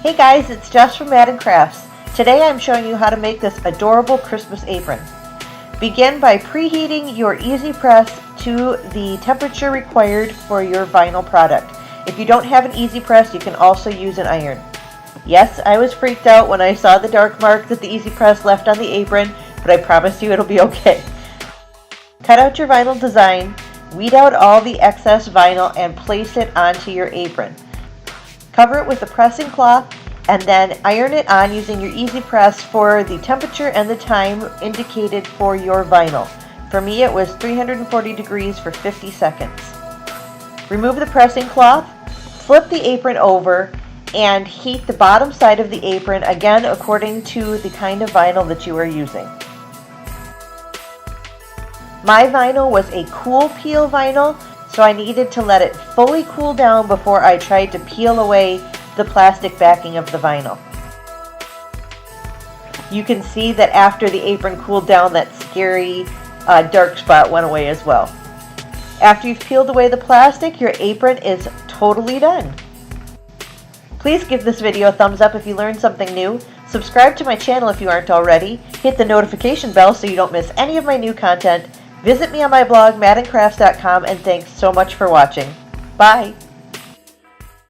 Hey guys, it's Jess from Madden Crafts. Today I'm showing you how to make this adorable Christmas apron. Begin by preheating your EasyPress to the temperature required for your vinyl product. If you don't have an EasyPress, you can also use an iron. Yes, I was freaked out when I saw the dark mark that the EasyPress left on the apron, but I promise you it'll be okay. Cut out your vinyl design, weed out all the excess vinyl, and place it onto your apron. Cover it with a pressing cloth and then iron it on using your EasyPress for the temperature and the time indicated for your vinyl. For me, it was 340 degrees for 50 seconds. Remove the pressing cloth, flip the apron over, and heat the bottom side of the apron, again according to the kind of vinyl that you are using. My vinyl was a cool peel vinyl, so I needed to let it fully cool down before I tried to peel away the plastic backing of the vinyl. You can see that after the apron cooled down, that scary dark spot went away as well. After you've peeled away the plastic, your apron is totally done. Please give this video a thumbs up if you learned something new. Subscribe to my channel if you aren't already. Hit the notification bell so you don't miss any of my new content. Visit me on my blog, maddencrafts.com, and thanks so much for watching. Bye!